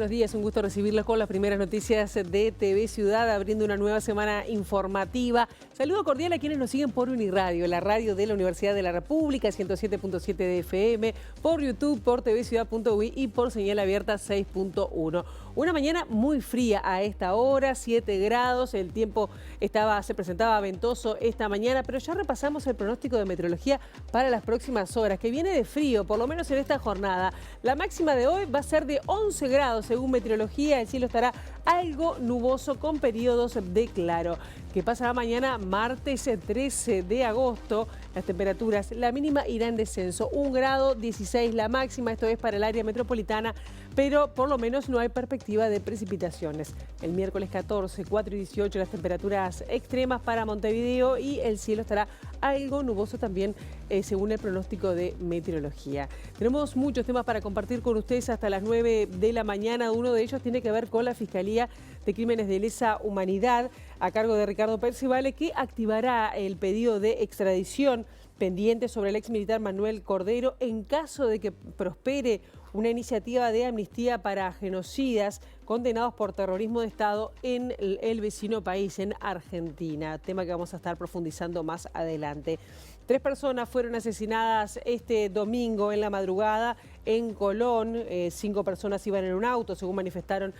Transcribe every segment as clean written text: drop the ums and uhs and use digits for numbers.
buenos días. Un gusto recibirlos con las primeras noticias de TV Ciudad, abriendo una nueva semana informativa. Saludo cordial a quienes nos siguen por Uniradio, la radio de la Universidad de la República, 107.7 de FM, por YouTube, por tvciudad.uy y por señal abierta 6.1. Una mañana muy fría a esta hora, 7 grados, el tiempo se presentaba ventoso esta mañana, pero ya repasamos el pronóstico de meteorología para las próximas horas, que viene de frío, por lo menos en esta jornada. La máxima de hoy va a ser de 11 grados según meteorología, el cielo estará algo nuboso con periodos de claro. ¿Qué pasará mañana, martes 13 de agosto? Las temperaturas, la mínima irá en descenso, 1 grado 16 la máxima, esto es para el área metropolitana, pero por lo menos no hay perspectiva de precipitaciones. El miércoles 14, 4 y 18 las temperaturas extremas para Montevideo y el cielo estará algo nuboso también según el pronóstico de meteorología. Tenemos muchos temas para compartir con ustedes hasta las 9 de la mañana. Uno de ellos tiene que ver con la Fiscalía de Crímenes de Lesa Humanidad a cargo de Ricardo Percivale, que activará el pedido de extradición pendiente sobre el exmilitar Manuel Cordero en caso de que prospere una iniciativa de amnistía para genocidas condenados por terrorismo de Estado en el vecino país, en Argentina, tema que vamos a estar profundizando más adelante. 3 personas fueron asesinadas este domingo en la madrugada en Colón. 5 personas iban en un auto, según manifestaron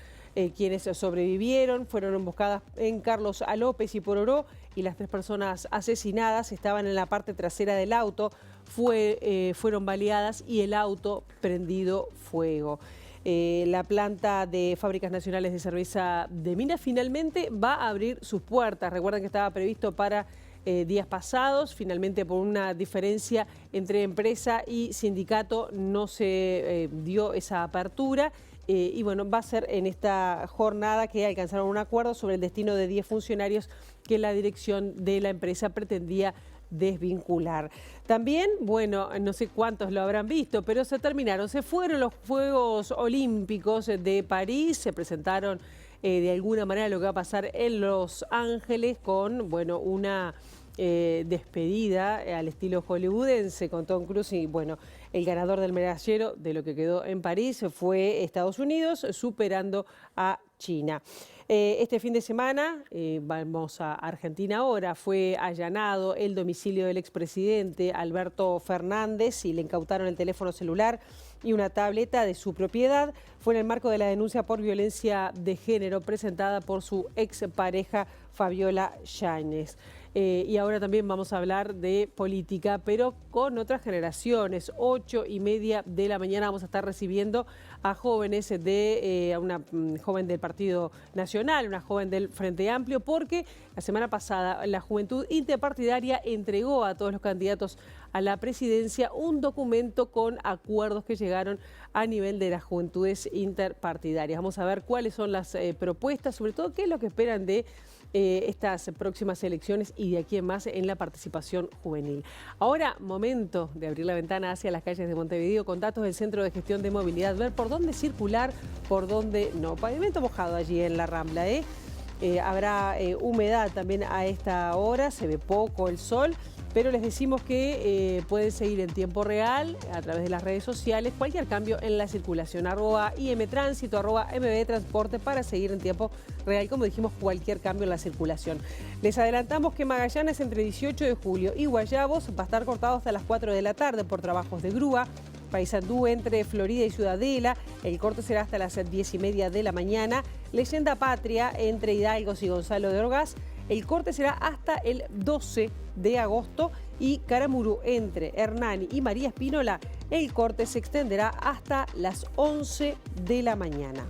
quienes sobrevivieron. Fueron emboscadas en Carlos A. López y Pororó, y las 3 personas asesinadas estaban en la parte trasera del auto. Fueron baleadas y el auto prendido fuego. La planta de Fábricas Nacionales de Cerveza de Minas finalmente va a abrir sus puertas. Recuerden que estaba previsto para días pasados. Finalmente, por una diferencia entre empresa y sindicato, no se dio esa apertura. Y bueno, va a ser en esta jornada que alcanzaron un acuerdo sobre el destino de 10 funcionarios que la dirección de la empresa pretendía desvincular. También, bueno, no sé cuántos lo habrán visto, pero se fueron los Juegos Olímpicos de París, se presentaron de alguna manera lo que va a pasar en Los Ángeles con, bueno, una despedida al estilo hollywoodense con Tom Cruise y, bueno, el ganador del medallero de lo que quedó en París fue Estados Unidos, superando a China. Este fin de semana, vamos a Argentina ahora, fue allanado el domicilio del expresidente Alberto Fernández y le incautaron el teléfono celular y una tableta de su propiedad. Fue en el marco de la denuncia por violencia de género presentada por su expareja Fabiola Yáñez. Y ahora también vamos a hablar de política, pero con otras generaciones. 8:30 de la mañana vamos a estar recibiendo a jóvenes a una joven del Partido Nacional, una joven del Frente Amplio, porque la semana pasada la Juventud Interpartidaria entregó a todos los candidatos a la presidencia un documento con acuerdos que llegaron a nivel de las Juventudes Interpartidarias. Vamos a ver cuáles son las propuestas, sobre todo qué es lo que esperan de estas próximas elecciones y de aquí en más en la participación juvenil. Ahora, momento de abrir la ventana hacia las calles de Montevideo con datos del Centro de Gestión de Movilidad, ver por dónde circular, por dónde no. Pavimento mojado allí en la Rambla, habrá humedad también a esta hora, se ve poco el sol, pero les decimos que pueden seguir en tiempo real a través de las redes sociales cualquier cambio en la circulación, @IMTránsito, @MBTransporte, para seguir en tiempo real, como dijimos, cualquier cambio en la circulación. Les adelantamos que Magallanes entre 18 de julio y Guayabos va a estar cortado hasta las 4 de la tarde por trabajos de grúa. Paysandú entre Florida y Ciudadela, el corte será hasta las 10:30 de la mañana. Leyenda Patria entre Hidalgos y Gonzalo de Orgaz, el corte será hasta el 12 de agosto. Y Caramurú entre Hernani y María Espínola, el corte se extenderá hasta las 11 de la mañana.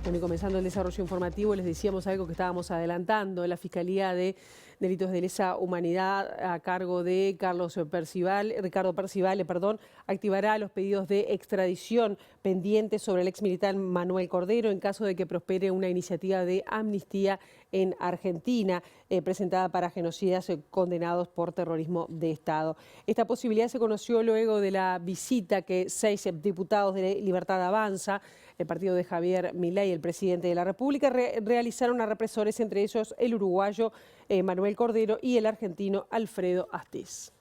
Bueno, y comenzando el desarrollo informativo, les decíamos algo que estábamos adelantando. La Fiscalía de Delitos de Lesa Humanidad a cargo de Ricardo Percivale, activará los pedidos de extradición pendientes sobre el exmilitar Manuel Cordero en caso de que prospere una iniciativa de amnistía en Argentina presentada para genocidas condenados por terrorismo de Estado. Esta posibilidad se conoció luego de la visita que 6 diputados de Libertad Avanza, el partido de Javier Milei, el presidente de la República, realizaron a represores, entre ellos el uruguayo Manuel Cordero y el argentino Alfredo Astiz.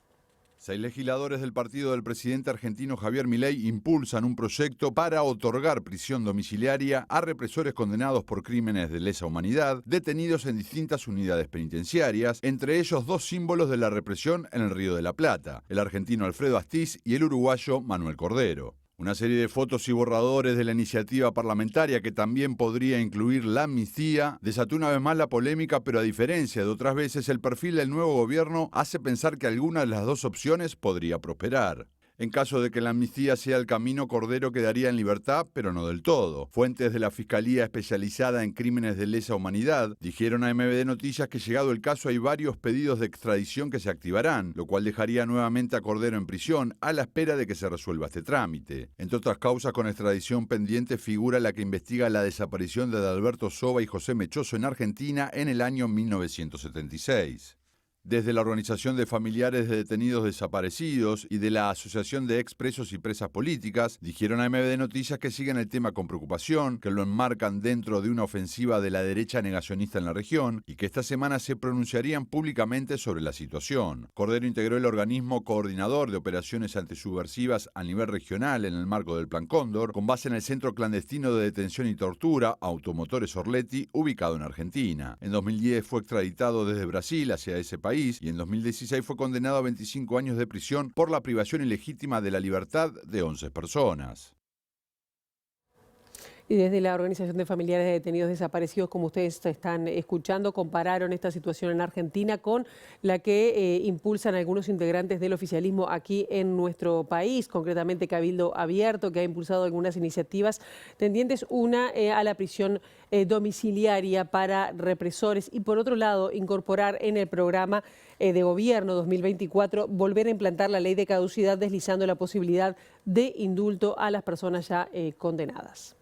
6 legisladores del partido del presidente argentino Javier Milei impulsan un proyecto para otorgar prisión domiciliaria a represores condenados por crímenes de lesa humanidad, detenidos en distintas unidades penitenciarias, entre ellos 2 símbolos de la represión en el Río de la Plata, el argentino Alfredo Astiz y el uruguayo Manuel Cordero. Una serie de fotos y borradores de la iniciativa parlamentaria, que también podría incluir la amnistía, desató una vez más la polémica, pero a diferencia de otras veces, el perfil del nuevo gobierno hace pensar que alguna de las 2 opciones podría prosperar. En caso de que la amnistía sea el camino, Cordero quedaría en libertad, pero no del todo. Fuentes de la Fiscalía Especializada en Crímenes de Lesa Humanidad dijeron a MBD Noticias que, llegado el caso, hay varios pedidos de extradición que se activarán, lo cual dejaría nuevamente a Cordero en prisión a la espera de que se resuelva este trámite. Entre otras causas con extradición pendiente figura la que investiga la desaparición de Adalberto Soba y José Mechoso en Argentina en el año 1976. Desde la Organización de Familiares de Detenidos Desaparecidos y de la Asociación de Expresos y Presas Políticas, dijeron a MBD Noticias que siguen el tema con preocupación, que lo enmarcan dentro de una ofensiva de la derecha negacionista en la región y que esta semana se pronunciarían públicamente sobre la situación. Cordero integró el organismo coordinador de operaciones antisubversivas a nivel regional en el marco del Plan Cóndor, con base en el Centro Clandestino de Detención y Tortura, Automotores Orletti, ubicado en Argentina. En 2010 fue extraditado desde Brasil hacia ese país y en 2016 fue condenado a 25 años de prisión por la privación ilegítima de la libertad de 11 personas. Y desde la Organización de Familiares de Detenidos Desaparecidos, como ustedes están escuchando, compararon esta situación en Argentina con la que impulsan algunos integrantes del oficialismo aquí en nuestro país, concretamente Cabildo Abierto, que ha impulsado algunas iniciativas tendientes, una a la prisión domiciliaria para represores y, por otro lado, incorporar en el programa de gobierno 2024, volver a implantar la ley de caducidad, deslizando la posibilidad de indulto a las personas ya condenadas.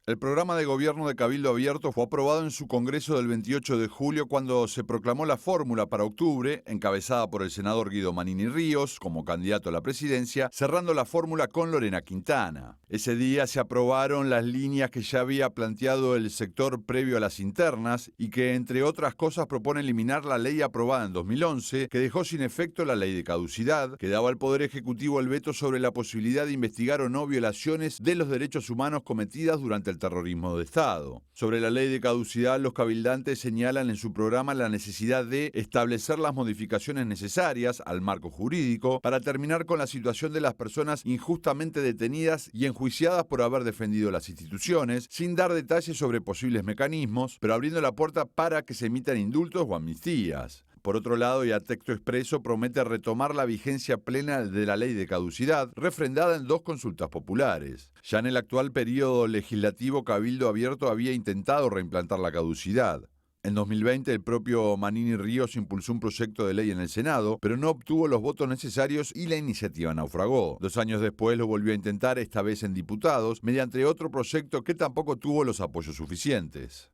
El programa de gobierno de Cabildo Abierto fue aprobado en su congreso del 28 de julio cuando se proclamó la fórmula para octubre, encabezada por el senador Guido Manini Ríos como candidato a la presidencia, cerrando la fórmula con Lorena Quintana. Ese día se aprobaron las líneas que ya había planteado el sector previo a las internas y que, entre otras cosas, propone eliminar la ley aprobada en 2011 que dejó sin efecto la ley de caducidad, que daba al Poder Ejecutivo el veto sobre la posibilidad de investigar o no violaciones de los derechos humanos cometidas durante el terrorismo de Estado. Sobre la ley de caducidad, los cabildantes señalan en su programa la necesidad de establecer las modificaciones necesarias al marco jurídico para terminar con la situación de las personas injustamente detenidas y enjuiciadas por haber defendido las instituciones, sin dar detalles sobre posibles mecanismos, pero abriendo la puerta para que se emitan indultos o amnistías. Por otro lado, y a texto expreso, promete retomar la vigencia plena de la ley de caducidad, refrendada en 2 consultas populares. Ya en el actual periodo legislativo, Cabildo Abierto había intentado reimplantar la caducidad. En 2020, el propio Manini Ríos impulsó un proyecto de ley en el Senado, pero no obtuvo los votos necesarios y la iniciativa naufragó. 2 años después lo volvió a intentar, esta vez en diputados, mediante otro proyecto que tampoco tuvo los apoyos suficientes.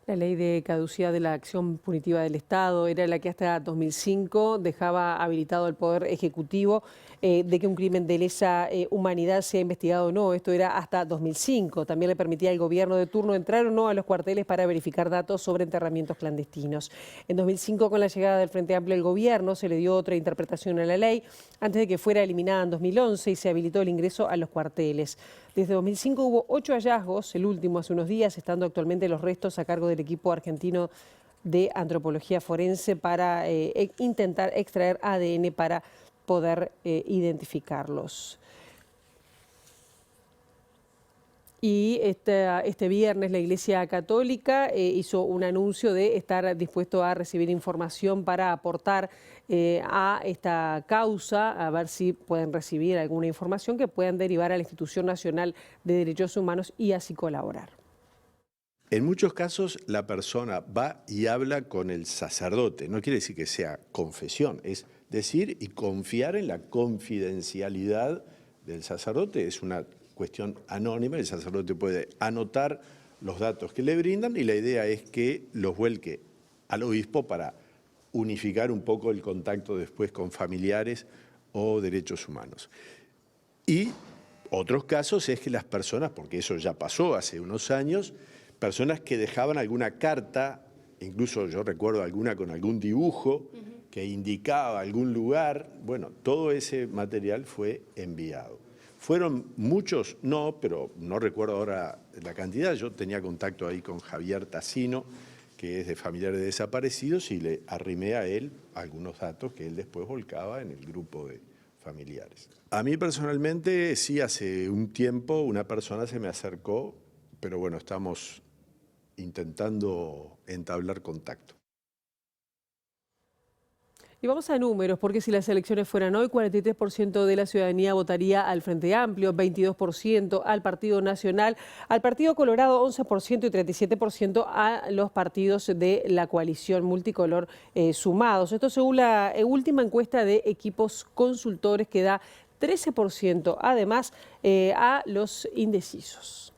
La ley de caducidad de la acción punitiva del Estado era la que hasta 2005 dejaba habilitado el Poder Ejecutivo de que un crimen de lesa humanidad sea investigado o no. Esto era hasta 2005. También le permitía al gobierno de turno entrar o no a los cuarteles para verificar datos sobre enterramientos clandestinos. En 2005, con la llegada del Frente Amplio al gobierno, se le dio otra interpretación a la ley antes de que fuera eliminada en 2011 y se habilitó el ingreso a los cuarteles. Desde 2005 hubo 8 hallazgos, el último hace unos días, estando actualmente los restos a cargo del equipo argentino de antropología forense para intentar extraer ADN para poder identificarlos. Y este viernes la Iglesia Católica hizo un anuncio de estar dispuesto a recibir información para aportar a esta causa, a ver si pueden recibir alguna información que puedan derivar a la Institución Nacional de Derechos Humanos y así colaborar. En muchos casos la persona va y habla con el sacerdote, no quiere decir que sea confesión, es decir y confiar en la confidencialidad del sacerdote, es una cuestión anónima, el sacerdote puede anotar los datos que le brindan y la idea es que los vuelque al obispo para unificar un poco el contacto después con familiares o derechos humanos. Y otros casos es que las personas, porque eso ya pasó hace unos años, personas que dejaban alguna carta, incluso yo recuerdo alguna con algún dibujo, que indicaba algún lugar, bueno, todo ese material fue enviado. ¿Fueron muchos? No, pero no recuerdo ahora la cantidad. Yo tenía contacto ahí con Javier Tassino, que es de Familiares Desaparecidos, y le arrimé a él algunos datos que él después volcaba en el grupo de familiares. A mí personalmente, sí, hace un tiempo una persona se me acercó, pero bueno, estamos intentando entablar contacto. Y vamos a números, porque si las elecciones fueran hoy, 43% de la ciudadanía votaría al Frente Amplio, 22% al Partido Nacional, al Partido Colorado 11% y 37% a los partidos de la coalición multicolor sumados. Esto según la última encuesta de Equipos Consultores, que da 13% además a los indecisos.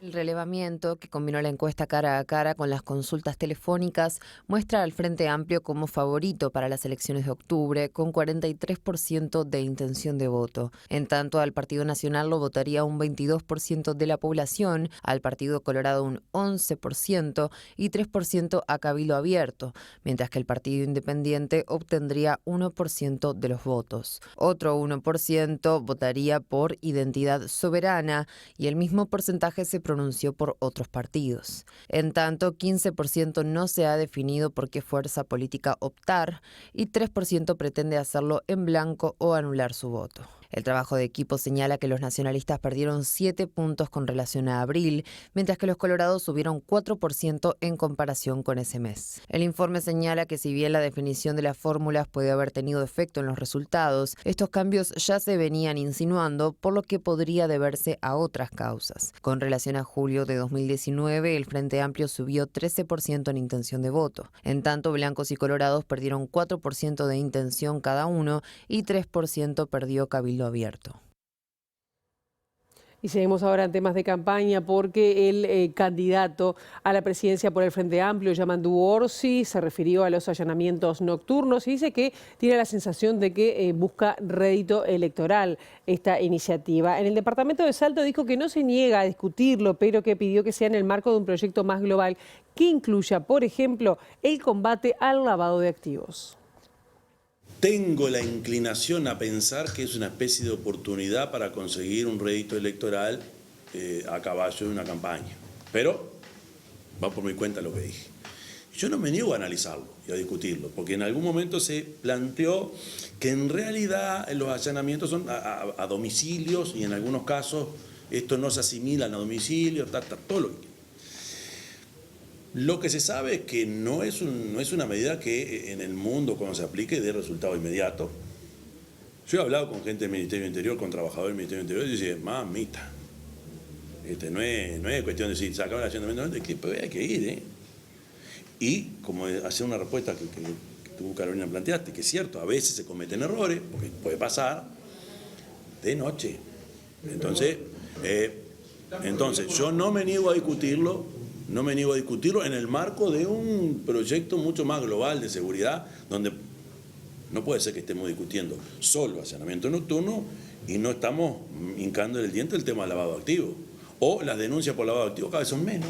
El relevamiento, que combinó la encuesta cara a cara con las consultas telefónicas, muestra al Frente Amplio como favorito para las elecciones de octubre, con 43% de intención de voto. En tanto, al Partido Nacional lo votaría un 22% de la población, al Partido Colorado un 11% y 3% a Cabildo Abierto, mientras que el Partido Independiente obtendría 1% de los votos. Otro 1% votaría por Identidad Soberana y el mismo porcentaje se pronunció por otros partidos. En tanto, 15% no se ha definido por qué fuerza política optar y 3% pretende hacerlo en blanco o anular su voto. El trabajo de equipo señala que los nacionalistas perdieron 7 puntos con relación a abril, mientras que los colorados subieron 4% en comparación con ese mes. El informe señala que si bien la definición de las fórmulas puede haber tenido efecto en los resultados, estos cambios ya se venían insinuando, por lo que podría deberse a otras causas. Con relación a julio de 2019, el Frente Amplio subió 13% en intención de voto. En tanto, blancos y colorados perdieron 4% de intención cada uno y 3% perdió Cabildo Abierto. Y seguimos ahora en temas de campaña, porque el candidato a la presidencia por el Frente Amplio, Yamandu Orsi, se refirió a los allanamientos nocturnos y dice que tiene la sensación de que busca rédito electoral esta iniciativa. En el departamento de Salto dijo que no se niega a discutirlo, pero que pidió que sea en el marco de un proyecto más global que incluya, por ejemplo, el combate al lavado de activos. Tengo la inclinación a pensar que es una especie de oportunidad para conseguir un rédito electoral a caballo de una campaña. Pero va por mi cuenta lo que dije. Yo no me niego a analizarlo y a discutirlo, porque en algún momento se planteó que en realidad los allanamientos son a domicilios y en algunos casos estos no se asimilan a domicilios, todo lo que... Lo que se sabe es que no es una medida que en el mundo cuando se aplique dé resultado inmediato. Yo he hablado con gente del Ministerio del Interior, con trabajadores del Ministerio del Interior, y dicen, mamita, no es cuestión de decir, sacar el allanamiento, hay que ir, Y como hacer una respuesta que tú, Carolina, planteaste, que es cierto, a veces se cometen errores, porque puede pasar, de noche. Entonces yo no me niego a discutirlo. No me niego a discutirlo en el marco de un proyecto mucho más global de seguridad, donde no puede ser que estemos discutiendo solo allanamiento nocturno y no estamos hincando el diente el tema del lavado de activos. O las denuncias por lavado de activos cada vez son menos,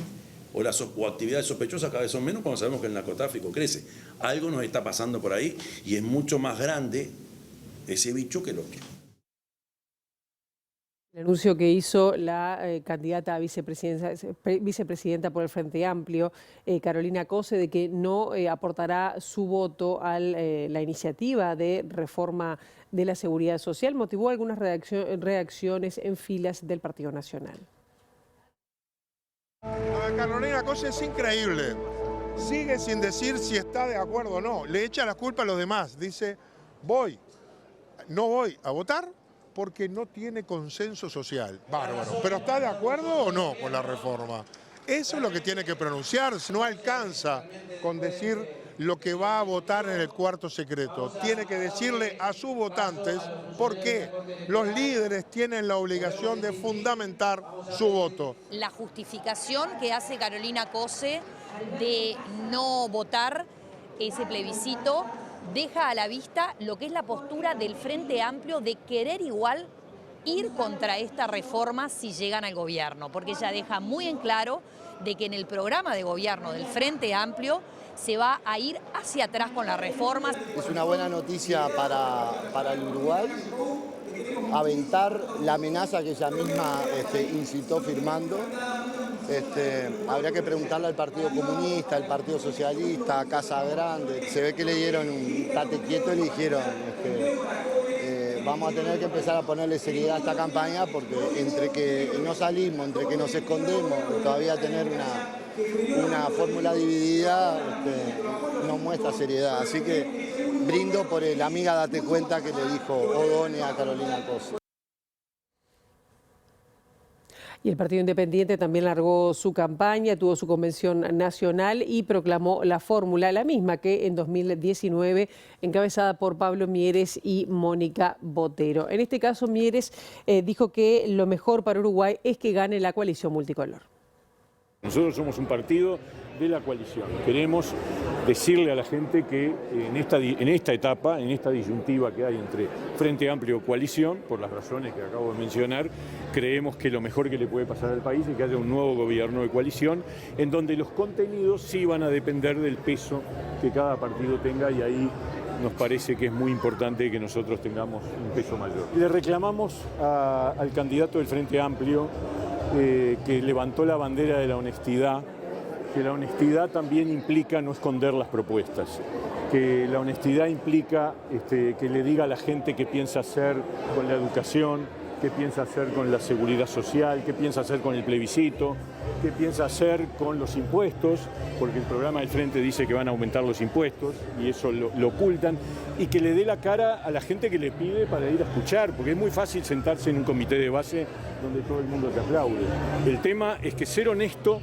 o actividades sospechosas cada vez son menos cuando sabemos que el narcotráfico crece. Algo nos está pasando por ahí y es mucho más grande ese bicho que lo que... El anuncio que hizo la candidata a vicepresidenta por el Frente Amplio, Carolina Cose, de que no aportará su voto a la iniciativa de reforma de la seguridad social, motivó algunas reacciones en filas del Partido Nacional. Carolina Cose es increíble. Sigue sin decir si está de acuerdo o no. Le echa la culpa a los demás. Dice, no voy a votar porque no tiene consenso social. Bárbaro. ¿Pero está de acuerdo o no con la reforma? Eso es lo que tiene que pronunciarse. No alcanza con decir lo que va a votar en el cuarto secreto. Tiene que decirle a sus votantes por qué. Los líderes tienen la obligación de fundamentar su voto. La justificación que hace Carolina Cose de no votar ese plebiscito deja a la vista lo que es la postura del Frente Amplio de querer igual ir contra esta reforma si llegan al gobierno, porque ella deja muy en claro de que en el programa de gobierno del Frente Amplio se va a ir hacia atrás con las reformas. Es una buena noticia para el Uruguay, aventar la amenaza que ella misma incitó firmando. Habría que preguntarle al Partido Comunista, al Partido Socialista, a Casa Grande. Se ve que le dieron un tate quieto y le dijeron vamos a tener que empezar a ponerle seriedad a esta campaña porque entre que no salimos, entre que nos escondemos, todavía tener una fórmula dividida no muestra seriedad. Así que brindo por el amiga date cuenta que le dijo O'Donnell a Carolina Cose. Y el Partido Independiente también largó su campaña, tuvo su convención nacional y proclamó la fórmula, la misma que en 2019, encabezada por Pablo Mieres y Mónica Botero. En este caso, Mieres dijo que lo mejor para Uruguay es que gane la coalición multicolor. Nosotros somos un partido de la coalición. Queremos decirle a la gente que en esta etapa, en esta disyuntiva que hay entre Frente Amplio y coalición, por las razones que acabo de mencionar, creemos que lo mejor que le puede pasar al país es que haya un nuevo gobierno de coalición, en donde los contenidos sí van a depender del peso que cada partido tenga, y ahí nos parece que es muy importante que nosotros tengamos un peso mayor. Le reclamamos al candidato del Frente Amplio que levantó la bandera de la honestidad, que la honestidad también implica no esconder las propuestas, que la honestidad implica que le diga a la gente qué piensa hacer con la educación, qué piensa hacer con la seguridad social, qué piensa hacer con el plebiscito, qué piensa hacer con los impuestos, porque el programa del Frente dice que van a aumentar los impuestos y eso lo ocultan, y que le dé la cara a la gente que le pide para ir a escuchar, porque es muy fácil sentarse en un comité de base donde todo el mundo te aplaude. El tema es que ser honesto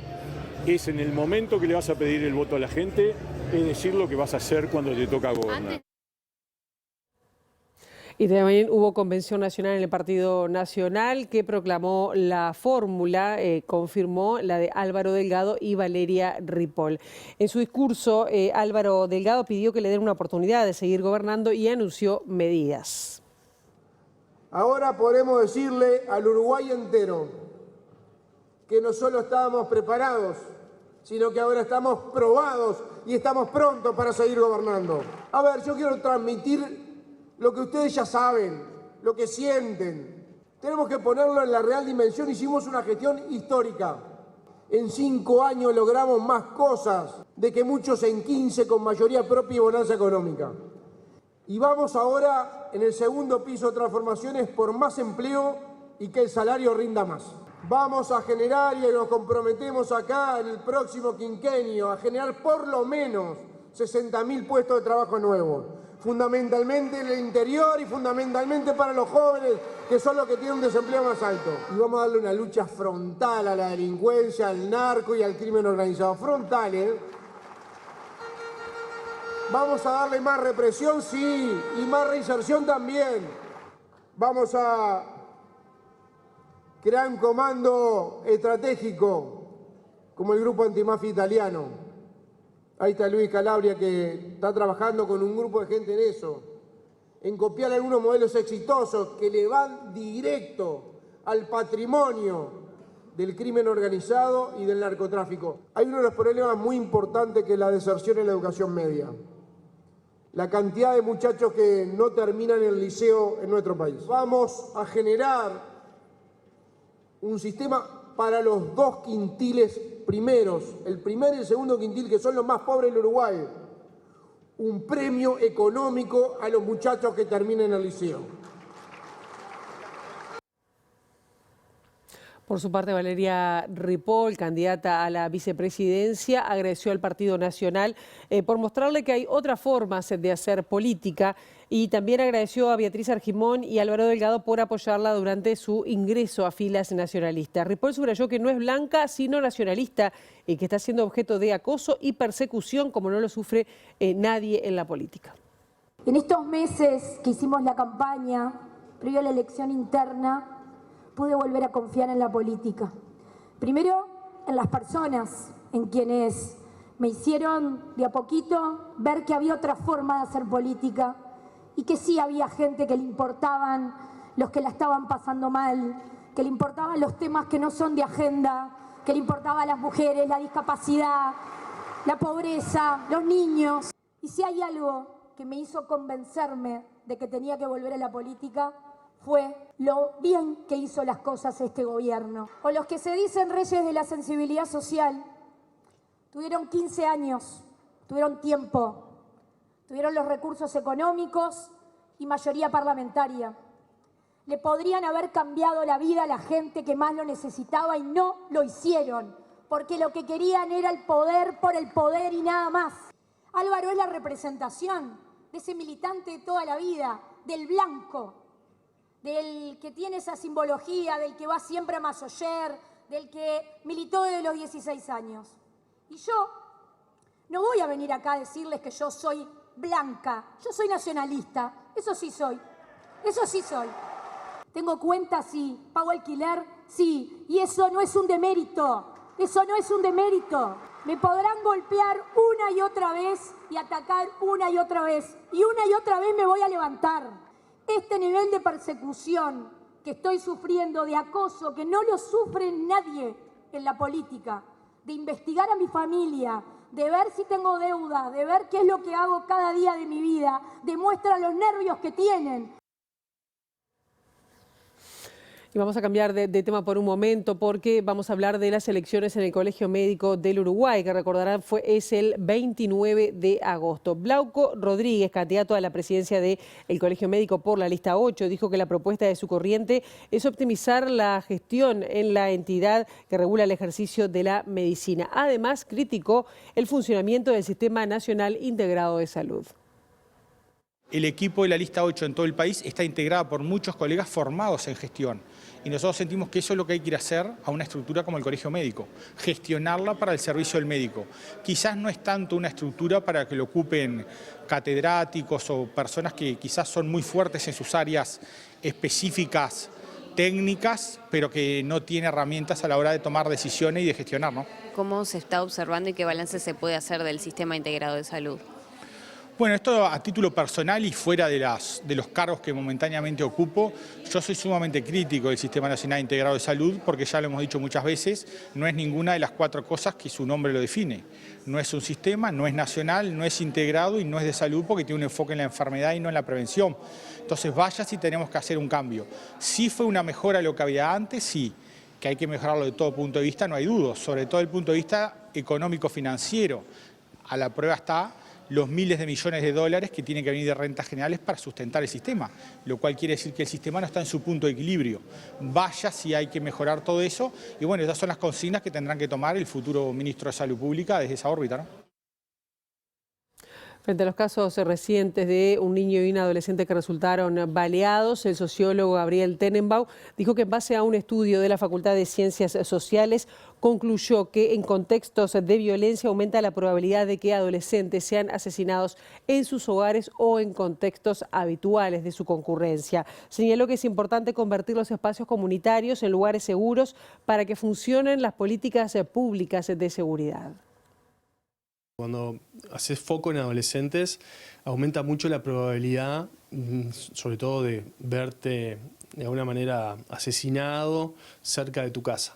es en el momento que le vas a pedir el voto a la gente, es decir lo que vas a hacer cuando te toca gobernar. Y también hubo convención nacional en el Partido Nacional que proclamó la fórmula, confirmó la de Álvaro Delgado y Valeria Ripoll. En su discurso, Álvaro Delgado pidió que le den una oportunidad de seguir gobernando y anunció medidas. Ahora podemos decirle al Uruguay entero que no solo estábamos preparados, sino que ahora estamos probados y estamos prontos para seguir gobernando. A ver, yo quiero transmitir lo que ustedes ya saben, lo que sienten. Tenemos que ponerlo en la real dimensión. Hicimos una gestión histórica. En 5 años logramos más cosas de que muchos en 15 con mayoría propia y bonanza económica. Y vamos ahora en el segundo piso de transformaciones por más empleo y que el salario rinda más. Vamos a generar, y nos comprometemos acá en el próximo quinquenio, a generar por lo menos 60.000 puestos de trabajo nuevos. Fundamentalmente en el interior y fundamentalmente para los jóvenes, que son los que tienen un desempleo más alto. Y vamos a darle una lucha frontal a la delincuencia, al narco y al crimen organizado. Frontal, ¿eh? Vamos a darle más represión, sí, y más reinserción también. Vamos a crear un comando estratégico, como el Grupo Antimafia Italiano. Ahí está Luis Calabria, que está trabajando con un grupo de gente en eso, en copiar algunos modelos exitosos que le van directo al patrimonio del crimen organizado y del narcotráfico. Hay uno de los problemas muy importantes que es la deserción en la educación media. La cantidad de muchachos que no terminan el liceo en nuestro país. Vamos a generar un sistema para los 2 quintiles primeros, el primer y el segundo quintil, que son los más pobres del Uruguay. Un premio económico a los muchachos que terminen el liceo. Por su parte, Valeria Ripoll, candidata a la vicepresidencia, agradeció al Partido Nacional por mostrarle que hay otras formas de hacer política y también agradeció a Beatriz Argimón y Álvaro Delgado por apoyarla durante su ingreso a filas nacionalistas. Ripoll subrayó que no es blanca, sino nacionalista y que está siendo objeto de acoso y persecución como no lo sufre nadie en la política. En estos meses que hicimos la campaña, previo a la elección interna, pude volver a confiar en la política. Primero, en las personas, en quienes me hicieron de a poquito ver que había otra forma de hacer política y que sí había gente que le importaban los que la estaban pasando mal, que le importaban los temas que no son de agenda, que le importaban las mujeres, la discapacidad, la pobreza, los niños. Y si hay algo que me hizo convencerme de que tenía que volver a la política, fue lo bien que hizo las cosas este gobierno. O los que se dicen reyes de la sensibilidad social, tuvieron 15 años, tuvieron tiempo, tuvieron los recursos económicos y mayoría parlamentaria. Le podrían haber cambiado la vida a la gente que más lo necesitaba y no lo hicieron, porque lo que querían era el poder por el poder y nada más. Álvaro es la representación de ese militante de toda la vida, del blanco, del que tiene esa simbología, del que va siempre a Masoyer, del que militó desde los 16 años. Y yo no voy a venir acá a decirles que yo soy blanca, yo soy nacionalista, eso sí soy, eso sí soy. Tengo cuentas, sí, pago alquiler, sí, y eso no es un demérito, eso no es un demérito. Me podrán golpear una y otra vez y atacar una y otra vez, y una y otra vez me voy a levantar. Este nivel de persecución que estoy sufriendo, de acoso, que no lo sufre nadie en la política, de investigar a mi familia, de ver si tengo deuda, de ver qué es lo que hago cada día de mi vida, demuestra los nervios que tienen. Y vamos a cambiar de tema por un momento porque vamos a hablar de las elecciones en el Colegio Médico del Uruguay, que recordarán es el 29 de agosto. Glauco Rodríguez, candidato a la presidencia del Colegio Médico por la lista 8, dijo que la propuesta de su corriente es optimizar la gestión en la entidad que regula el ejercicio de la medicina. Además, criticó el funcionamiento del Sistema Nacional Integrado de Salud. El equipo de la lista 8 en todo el país está integrado por muchos colegas formados en gestión. Y nosotros sentimos que eso es lo que hay que ir a hacer a una estructura como el Colegio Médico, gestionarla para el servicio del médico. Quizás no es tanto una estructura para que lo ocupen catedráticos o personas que quizás son muy fuertes en sus áreas específicas, técnicas, pero que no tiene herramientas a la hora de tomar decisiones y de gestionar, ¿no? ¿Cómo se está observando y qué balance se puede hacer del Sistema Integrado de Salud? Bueno, esto a título personal y fuera de los cargos que momentáneamente ocupo, yo soy sumamente crítico del Sistema Nacional Integrado de Salud porque ya lo hemos dicho muchas veces, no es ninguna de las 4 cosas que su nombre lo define. No es un sistema, no es nacional, no es integrado y no es de salud porque tiene un enfoque en la enfermedad y no en la prevención. Entonces vaya si tenemos que hacer un cambio. ¿Sí fue una mejora de lo que había antes? Sí. Que hay que mejorarlo de todo punto de vista, no hay duda, sobre todo el punto de vista económico-financiero. A la prueba está los miles de millones de dólares que tienen que venir de rentas generales para sustentar el sistema, lo cual quiere decir que el sistema no está en su punto de equilibrio. Vaya si hay que mejorar todo eso y bueno, esas son las consignas que tendrán que tomar el futuro ministro de Salud Pública desde esa órbita, ¿no? Frente a los casos recientes de un niño y un adolescente que resultaron baleados, el sociólogo Gabriel Tenenbaum dijo que en base a un estudio de la Facultad de Ciencias Sociales concluyó que en contextos de violencia aumenta la probabilidad de que adolescentes sean asesinados en sus hogares o en contextos habituales de su concurrencia. Señaló que es importante convertir los espacios comunitarios en lugares seguros para que funcionen las políticas públicas de seguridad. Cuando haces foco en adolescentes, aumenta mucho la probabilidad, sobre todo de verte de alguna manera asesinado cerca de tu casa.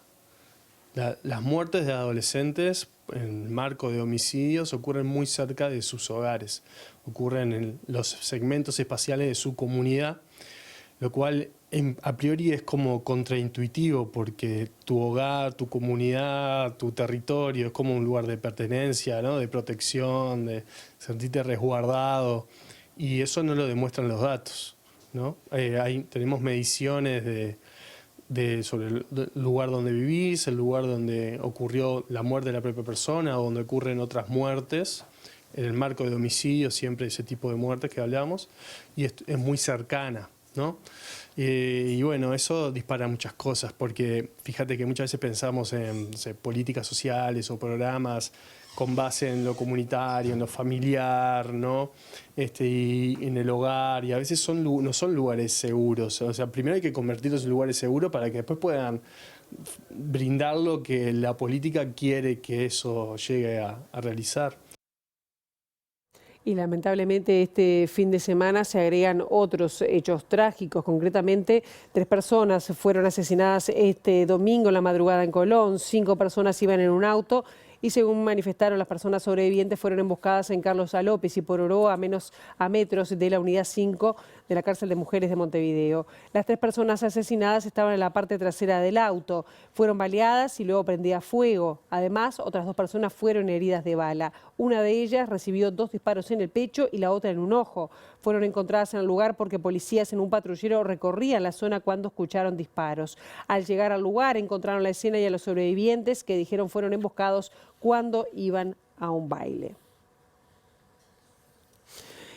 Las muertes de adolescentes en el marco de homicidios ocurren muy cerca de sus hogares, ocurren en los segmentos espaciales de su comunidad, lo cual a priori es como contraintuitivo porque tu hogar, tu comunidad, tu territorio es como un lugar de pertenencia, ¿no? De protección, de sentirte resguardado y eso no lo demuestran los datos, ¿no? Tenemos mediciones sobre el lugar donde vivís, el lugar donde ocurrió la muerte de la propia persona o donde ocurren otras muertes. En el marco de homicidio siempre ese tipo de muertes que hablamos y es muy cercana, ¿no? Y bueno, eso dispara muchas cosas, porque fíjate que muchas veces pensamos en políticas sociales o programas con base en lo comunitario, en lo familiar, ¿no? Y en el hogar, y a veces no son lugares seguros. O sea, primero hay que convertirlos en lugares seguros para que después puedan brindar lo que la política quiere que eso llegue a realizar. Y lamentablemente este fin de semana se agregan otros hechos trágicos. Concretamente, 3 personas fueron asesinadas este domingo en la madrugada en Colón. 5 personas iban en un auto y, según manifestaron las personas sobrevivientes, fueron emboscadas en Carlos A. López y Pororó, a metros de la unidad 5 de la cárcel de mujeres de Montevideo. Las 3 personas asesinadas estaban en la parte trasera del auto. Fueron baleadas y luego prendía fuego. Además, otras 2 personas fueron heridas de bala. Una de ellas recibió 2 disparos en el pecho y la otra en un ojo. Fueron encontradas en el lugar porque policías en un patrullero recorrían la zona cuando escucharon disparos. Al llegar al lugar encontraron la escena y a los sobrevivientes, que dijeron fueron emboscados cuando iban a un baile.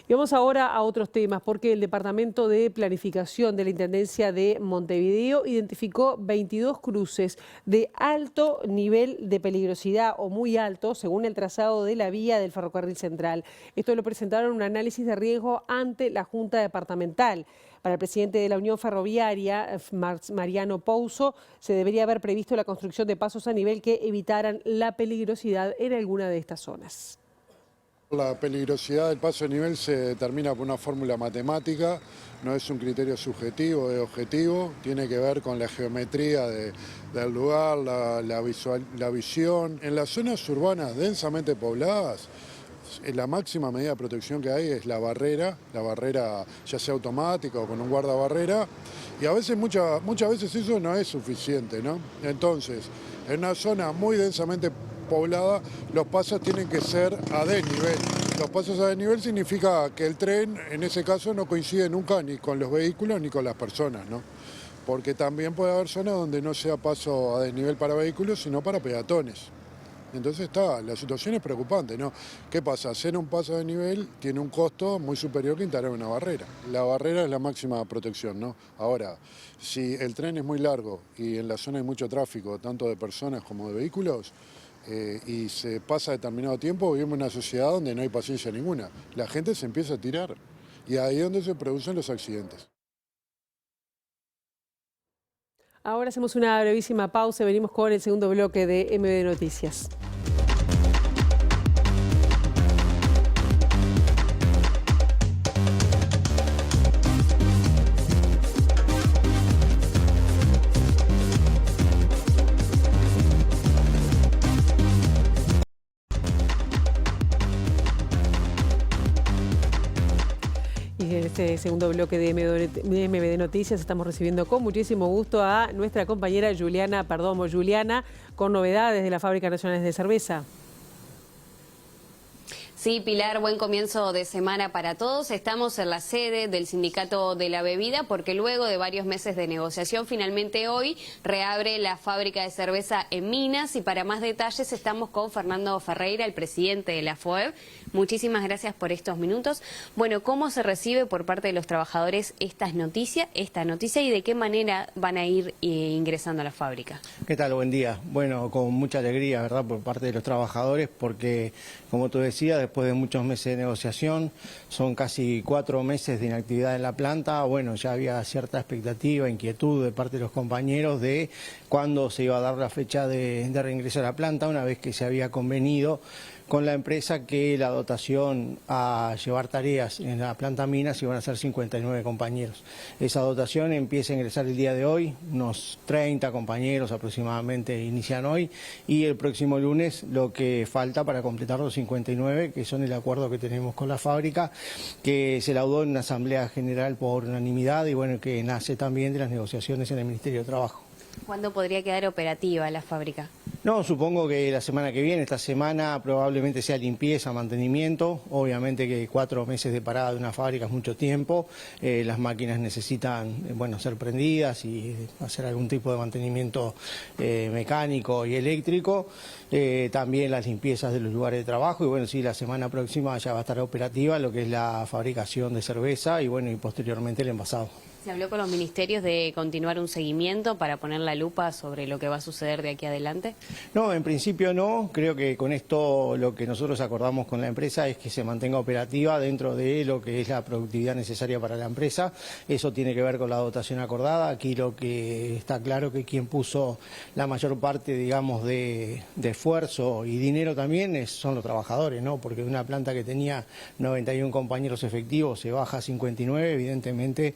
Y vamos ahora a otros temas, porque el Departamento de Planificación de la Intendencia de Montevideo identificó 22 cruces de alto nivel de peligrosidad o muy alto, según el trazado de la vía del ferrocarril central. Esto lo presentaron en un análisis de riesgo ante la Junta Departamental. Para el presidente de la Unión Ferroviaria, Mariano Pouso, se debería haber previsto la construcción de pasos a nivel que evitaran la peligrosidad en alguna de estas zonas. La peligrosidad del paso de nivel se determina por una fórmula matemática, no es un criterio subjetivo, es objetivo, tiene que ver con la geometría del lugar, la visión. En las zonas urbanas densamente pobladas, la máxima medida de protección que hay es la barrera ya sea automática o con un guardabarrera, y a veces, muchas veces eso no es suficiente, ¿no? Entonces, en una zona muy densamente poblada, los pasos tienen que ser a desnivel. Los pasos a desnivel significa que el tren, en ese caso, no coincide nunca ni con los vehículos ni con las personas, ¿no? Porque también puede haber zonas donde no sea paso a desnivel para vehículos, sino para peatones. Entonces la situación es preocupante, ¿no? ¿Qué pasa? Hacer un paso de nivel tiene un costo muy superior que instalar una barrera. La barrera es la máxima protección, ¿no? Ahora, si el tren es muy largo y en la zona hay mucho tráfico, tanto de personas como de vehículos, y se pasa determinado tiempo, vivimos en una sociedad donde no hay paciencia ninguna. La gente se empieza a tirar y ahí es donde se producen los accidentes. Ahora hacemos una brevísima pausa y venimos con el segundo bloque de MB Noticias. Y en este segundo bloque de MB Noticias estamos recibiendo con muchísimo gusto a nuestra compañera Juliana Perdomo. Juliana, con novedades de la Fábrica Nacional de Cerveza. Sí, Pilar, buen comienzo de semana para todos. Estamos en la sede del Sindicato de la Bebida porque luego de varios meses de negociación, finalmente hoy reabre la fábrica de cerveza en Minas, y para más detalles estamos con Fernando Ferreira, el presidente de la FOEB. Muchísimas gracias por estos minutos. Bueno, ¿cómo se recibe por parte de los trabajadores esta noticia y de qué manera van a ir ingresando a la fábrica? ¿Qué tal? Buen día. Bueno, con mucha alegría, ¿verdad?, por parte de los trabajadores, porque, como tú decías, después de muchos meses de negociación, son casi 4 meses de inactividad en la planta. Bueno, ya había cierta expectativa, inquietud de parte de los compañeros de cuándo se iba a dar la fecha de reingreso a la planta, una vez que se había convenido con la empresa que la dotación a llevar tareas en la planta Minas iban a ser 59 compañeros. Esa dotación empieza a ingresar el día de hoy, unos 30 compañeros aproximadamente inician hoy, y el próximo lunes lo que falta para completar los 59, que son el acuerdo que tenemos con la fábrica, que se laudó en una asamblea general por unanimidad y bueno, que nace también de las negociaciones en el Ministerio de Trabajo. ¿Cuándo podría quedar operativa la fábrica? No, supongo que la semana que viene, esta semana probablemente sea limpieza, mantenimiento. Obviamente que 4 meses de parada de una fábrica es mucho tiempo. Las máquinas necesitan, ser prendidas y hacer algún tipo de mantenimiento mecánico y eléctrico. También las limpiezas de los lugares de trabajo. Y bueno, sí, la semana próxima ya va a estar operativa lo que es la fabricación de cerveza y bueno, y posteriormente el envasado. ¿Se habló con los ministerios de continuar un seguimiento para poner la lupa sobre lo que va a suceder de aquí adelante? No, en principio no. Creo que con esto lo que nosotros acordamos con la empresa es que se mantenga operativa dentro de lo que es la productividad necesaria para la empresa. Eso tiene que ver con la dotación acordada. Aquí lo que está claro que quien puso la mayor parte, digamos, de esfuerzo y dinero también son los trabajadores, ¿no? Porque de una planta que tenía 91 compañeros efectivos se baja a 59, evidentemente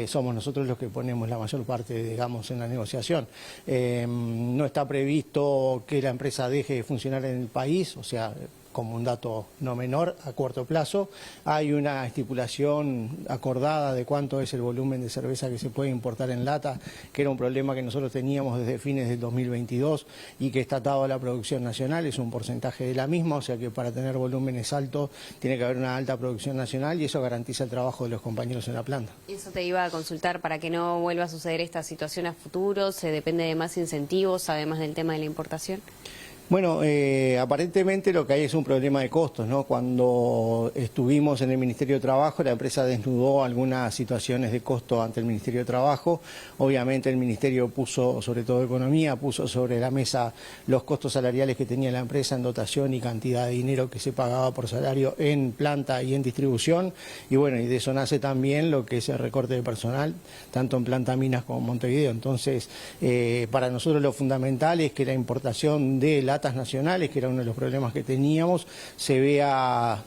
somos nosotros los que ponemos la mayor parte, digamos, en la negociación. No está previsto que la empresa deje de funcionar en el país, o sea, como un dato no menor, a corto plazo. Hay una estipulación acordada de cuánto es el volumen de cerveza que se puede importar en lata, que era un problema que nosotros teníamos desde fines del 2022 y que está atado a la producción nacional, es un porcentaje de la misma, o sea que para tener volúmenes altos tiene que haber una alta producción nacional y eso garantiza el trabajo de los compañeros en la planta. Eso te iba a consultar para que no vuelva a suceder esta situación a futuro. ¿Se depende de más incentivos, además del tema de la importación? Bueno, aparentemente lo que hay es un problema de costos, ¿no? Cuando estuvimos en el Ministerio de Trabajo, la empresa desnudó algunas situaciones de costo ante el Ministerio de Trabajo. Obviamente el Ministerio puso, sobre todo Economía, puso sobre la mesa los costos salariales que tenía la empresa en dotación y cantidad de dinero que se pagaba por salario en planta y en distribución. Y bueno, y de eso nace también lo que es el recorte de personal, tanto en Planta Minas como en Montevideo. Entonces, para nosotros lo fundamental es que la importación de latas nacionales, que era uno de los problemas que teníamos, se vea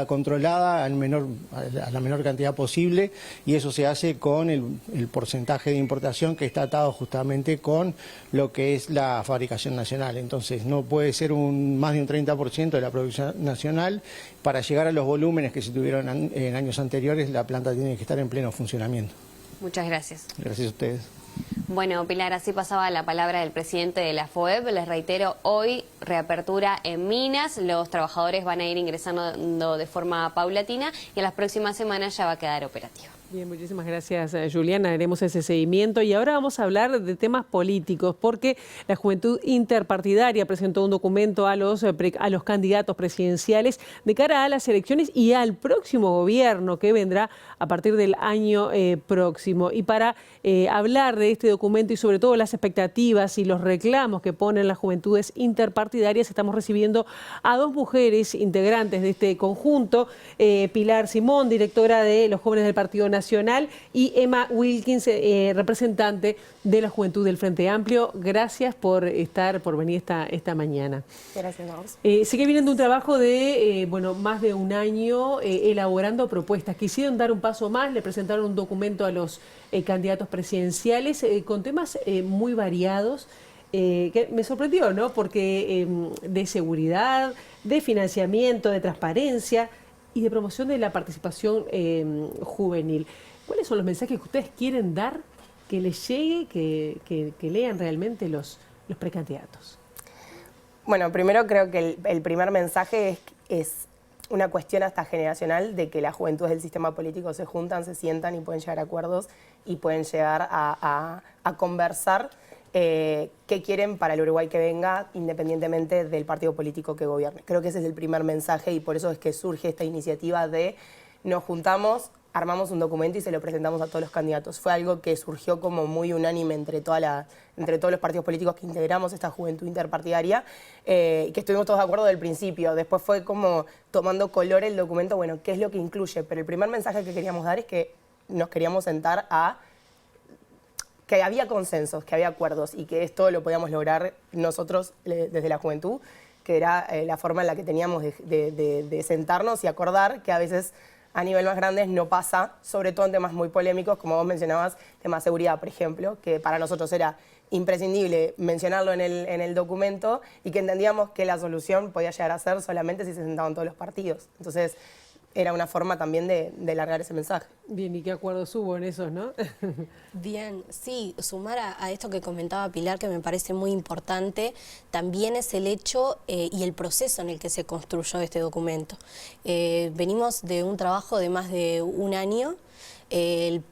controlada a la menor cantidad posible, y eso se hace con el porcentaje de importación que está atado justamente con lo que es la fabricación nacional. Entonces no puede ser más de un 30% de la producción nacional. Para llegar a los volúmenes que se tuvieron en años anteriores, la planta tiene que estar en pleno funcionamiento. Muchas gracias. Gracias a ustedes. Bueno, Pilar, así pasaba la palabra del presidente de la FOEB. Les reitero, hoy reapertura en Minas. Los trabajadores van a ir ingresando de forma paulatina y en las próximas semanas ya va a quedar operativa. Bien, muchísimas gracias, Juliana. Haremos ese seguimiento y ahora vamos a hablar de temas políticos, porque la Juventud Interpartidaria presentó un documento a los candidatos presidenciales de cara a las elecciones y al próximo gobierno que vendrá a partir del año próximo. Y para hablar de este documento y sobre todo las expectativas y los reclamos que ponen las Juventudes Interpartidarias, estamos recibiendo a dos mujeres integrantes de este conjunto, Pilar Simón, directora de los Jóvenes del Partido Nacional, y Emma Wilkins, representante de la Juventud del Frente Amplio. Gracias por venir esta mañana. Gracias a vos. Sigue viniendo un trabajo de más de un año elaborando propuestas. Quisieron dar un paso más, le presentaron un documento a los candidatos presidenciales con temas muy variados. Que me sorprendió, ¿no? Porque de seguridad, de financiamiento, de transparencia y de promoción de la participación juvenil. ¿Cuáles son los mensajes que ustedes quieren dar, que les llegue, que lean realmente los precandidatos? Bueno, primero creo que el primer mensaje es una cuestión hasta generacional de que las juventudes del sistema político se juntan, se sientan y pueden llegar a acuerdos y pueden llegar a conversar qué quieren para el Uruguay que venga, independientemente del partido político que gobierne. Creo que ese es el primer mensaje y por eso es que surge esta iniciativa de nos juntamos, armamos un documento y se lo presentamos a todos los candidatos. Fue algo que surgió como muy unánime entre todos los partidos políticos que integramos esta Juventud Interpartidaria, que estuvimos todos de acuerdo del principio. Después fue como tomando color el documento, bueno, qué es lo que incluye. Pero el primer mensaje que queríamos dar es que nos queríamos sentar que había consensos, que había acuerdos y que esto lo podíamos lograr nosotros desde la juventud, que era la forma en la que teníamos de sentarnos y acordar, que a veces a nivel más grande no pasa, sobre todo en temas muy polémicos, como vos mencionabas, temas de seguridad, por ejemplo, que para nosotros era imprescindible mencionarlo en el documento y que entendíamos que la solución podía llegar a ser solamente si se sentaban todos los partidos. Entonces, era una forma también de largar ese mensaje. Bien, ¿y qué acuerdos hubo en esos, no? Bien, sí, sumar a esto que comentaba Pilar, que me parece muy importante, también es el hecho y el proceso en el que se construyó este documento. Venimos de un trabajo de más de un año.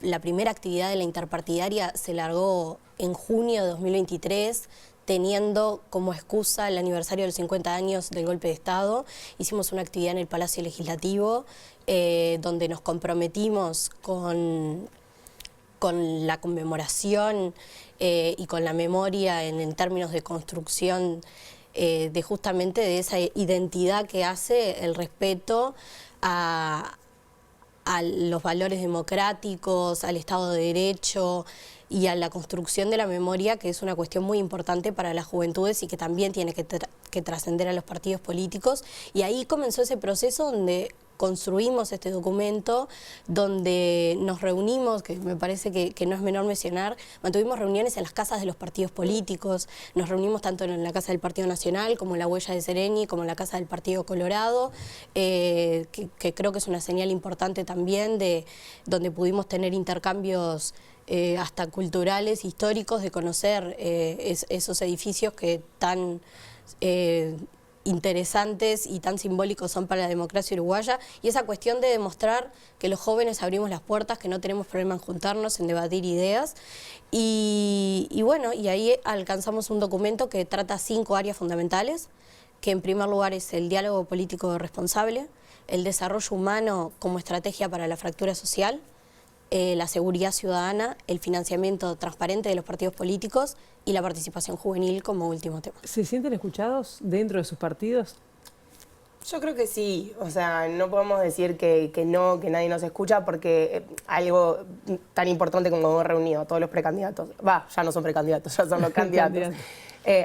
La primera actividad de la interpartidaria se largó en junio de 2023, teniendo como excusa el aniversario de los 50 años del golpe de Estado. Hicimos una actividad en el Palacio Legislativo donde nos comprometimos con con la conmemoración y con la memoria en términos de construcción de justamente de esa identidad que hace el respeto a los valores democráticos, al Estado de Derecho y a la construcción de la memoria, que es una cuestión muy importante para las juventudes y que también tiene que trascender a los partidos políticos. Y ahí comenzó ese proceso donde construimos este documento, donde nos reunimos, que me parece que no es menor mencionar, mantuvimos reuniones en las casas de los partidos políticos, nos reunimos tanto en la Casa del Partido Nacional, como en la Huella de Sereni, como en la Casa del Partido Colorado, que creo que es una señal importante también, donde pudimos tener intercambios hasta culturales, históricos, de conocer esos edificios que tan interesantes y tan simbólicos son para la democracia uruguaya, y esa cuestión de demostrar que los jóvenes abrimos las puertas, que no tenemos problema en juntarnos, en debatir ideas, y bueno, y ahí alcanzamos un documento que trata 5 áreas fundamentales, que en primer lugar es el diálogo político responsable, el desarrollo humano como estrategia para la fractura social, la seguridad ciudadana, el financiamiento transparente de los partidos políticos y la participación juvenil como último tema. ¿Se sienten escuchados dentro de sus partidos? Yo creo que sí, o sea, no podemos decir que nadie nos escucha, porque algo tan importante como haber reunido a todos los precandidatos, ya no son precandidatos, ya son los candidatos.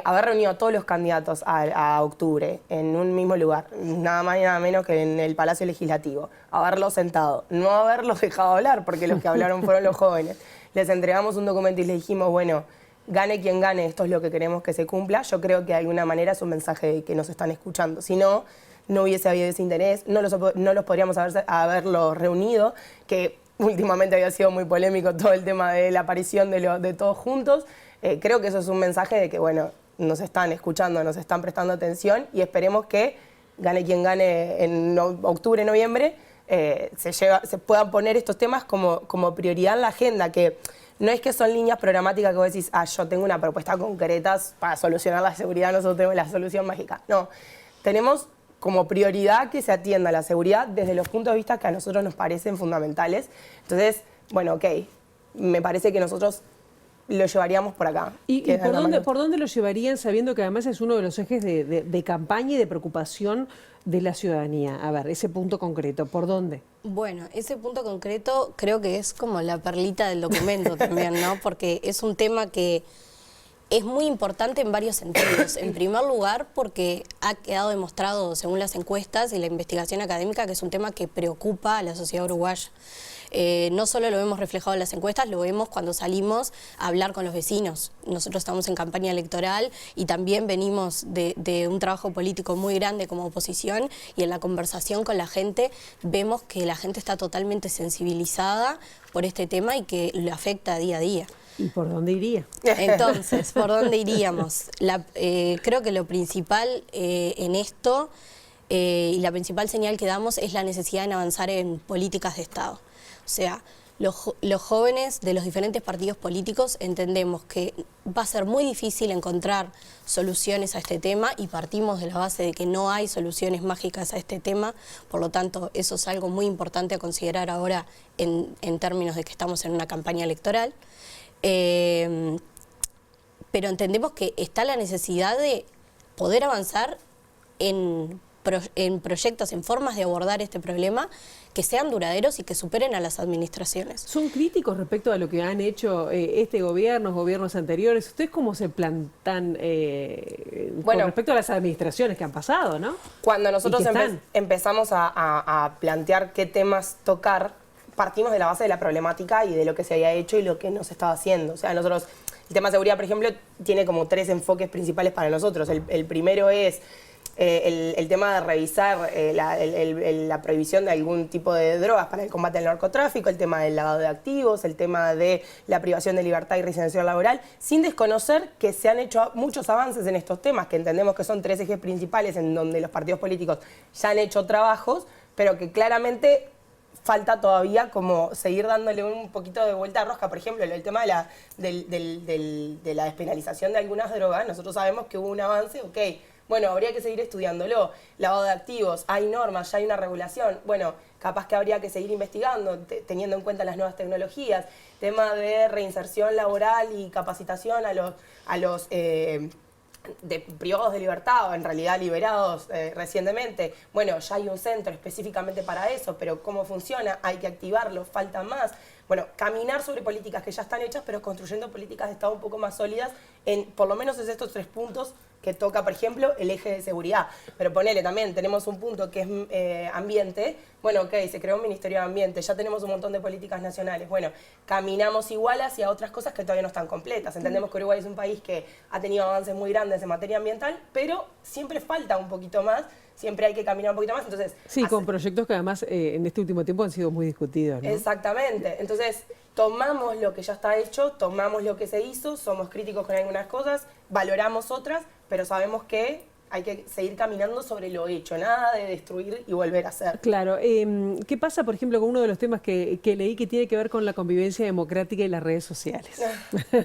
Haber reunido a todos los candidatos a octubre en un mismo lugar, nada más y nada menos que en el Palacio Legislativo, haberlos sentado, no haberlos dejado hablar, porque los que hablaron fueron los jóvenes. Les entregamos un documento y les dijimos, bueno, gane quien gane, esto es lo que queremos que se cumpla. Yo creo que de alguna manera es un mensaje de que nos están escuchando. Si no, no hubiese habido ese interés, no los podríamos haberlos reunido, que últimamente había sido muy polémico todo el tema de la aparición de todos juntos. Creo que eso es un mensaje de que, bueno, nos están escuchando, nos están prestando atención, y esperemos que gane quien gane en octubre, noviembre, se puedan poner estos temas como prioridad en la agenda, que no es que son líneas programáticas que vos decís, yo tengo una propuesta concreta para solucionar la seguridad, nosotros tenemos la solución mágica. No, tenemos como prioridad que se atienda la seguridad desde los puntos de vista que a nosotros nos parecen fundamentales. Entonces, bueno, ok, me parece que nosotros lo llevaríamos por acá. ¿Y por dónde lo llevarían, sabiendo que además es uno de los ejes de campaña y de preocupación de la ciudadanía? A ver, ese punto concreto, ¿por dónde? Bueno, ese punto concreto creo que es como la perlita del documento también, ¿no? Porque es un tema que es muy importante en varios sentidos. En primer lugar, porque ha quedado demostrado, según las encuestas y la investigación académica, que es un tema que preocupa a la sociedad uruguaya. No solo lo vemos reflejado en las encuestas, lo vemos cuando salimos a hablar con los vecinos. Nosotros estamos en campaña electoral y también venimos de un trabajo político muy grande como oposición, y en la conversación con la gente vemos que la gente está totalmente sensibilizada por este tema y que lo afecta día a día. ¿Y por dónde iría? Entonces, ¿por dónde iríamos? Creo que lo principal en esto y la principal señal que damos es la necesidad en avanzar en políticas de Estado. O sea, los jóvenes de los diferentes partidos políticos entendemos que va a ser muy difícil encontrar soluciones a este tema, y partimos de la base de que no hay soluciones mágicas a este tema. Por lo tanto, eso es algo muy importante a considerar ahora en términos de que estamos en una campaña electoral. Pero entendemos que está la necesidad de poder avanzar en proyectos, en formas de abordar este problema que sean duraderos y que superen a las administraciones. ¿Son críticos respecto a lo que han hecho este gobierno, gobiernos anteriores? ¿Ustedes cómo se plantan con respecto a las administraciones que han pasado, no? Cuando nosotros empezamos a plantear qué temas tocar, partimos de la base de la problemática y de lo que se había hecho y lo que no se estaba haciendo. O sea, nosotros, el tema de seguridad, por ejemplo, tiene como 3 enfoques principales para nosotros. El primero es el tema de revisar la prohibición de algún tipo de drogas para el combate al narcotráfico, el tema del lavado de activos, el tema de la privación de libertad y resignación laboral, sin desconocer que se han hecho muchos avances en estos temas, que entendemos que son 3 ejes principales en donde los partidos políticos ya han hecho trabajos, pero que claramente falta todavía como seguir dándole un poquito de vuelta a rosca. Por ejemplo, el tema de la despenalización de algunas drogas, nosotros sabemos que hubo un avance, ok, Bueno, habría que seguir estudiándolo. Lavado de activos, hay normas, ya hay una regulación. Bueno, capaz que habría que seguir investigando, teniendo en cuenta las nuevas tecnologías. Tema de reinserción laboral y capacitación a los privados de libertad, o en realidad liberados recientemente. Bueno, ya hay un centro específicamente para eso, pero ¿cómo funciona? Hay que activarlo, falta más. Bueno, caminar sobre políticas que ya están hechas, pero construyendo políticas de Estado un poco más sólidas, por lo menos es estos 3 puntos que toca, por ejemplo, el eje de seguridad. Pero ponele también, tenemos un punto que es ambiente. Bueno, ok, se creó un Ministerio de Ambiente, ya tenemos un montón de políticas nacionales. Bueno, caminamos igual hacia otras cosas que todavía no están completas. Entendemos que Uruguay es un país que ha tenido avances muy grandes en materia ambiental, pero siempre falta un poquito más, siempre hay que caminar un poquito más. Entonces, sí, con proyectos que además en este último tiempo han sido muy discutidos, ¿no? Exactamente. Entonces, tomamos lo que ya está hecho, tomamos lo que se hizo, somos críticos con algunas cosas, valoramos otras, pero sabemos que hay que seguir caminando sobre lo hecho, nada de destruir y volver a hacer. Claro. ¿Qué pasa, por ejemplo, con uno de los temas que leí que tiene que ver con la convivencia democrática y las redes sociales?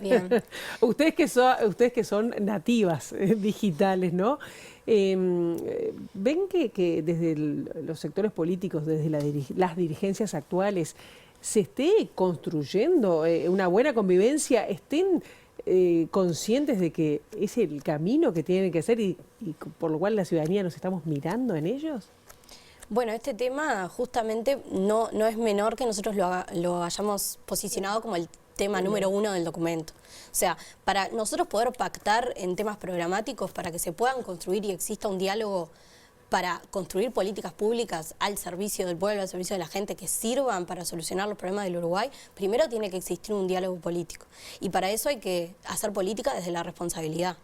Bien. Ustedes que son nativas digitales, ¿no? ¿Ven que desde los sectores políticos, desde las dirigencias actuales, se esté construyendo una buena convivencia, estén conscientes de que es el camino que tienen que hacer y por lo cual la ciudadanía nos estamos mirando en ellos? Bueno, este tema justamente no es menor que nosotros lo hayamos posicionado como el tema número 1 del documento. O sea, para nosotros poder pactar en temas programáticos, para que se puedan construir y exista un diálogo para construir políticas públicas al servicio del pueblo, al servicio de la gente, que sirvan para solucionar los problemas del Uruguay, primero tiene que existir un diálogo político. Y para eso hay que hacer política desde la responsabilidad.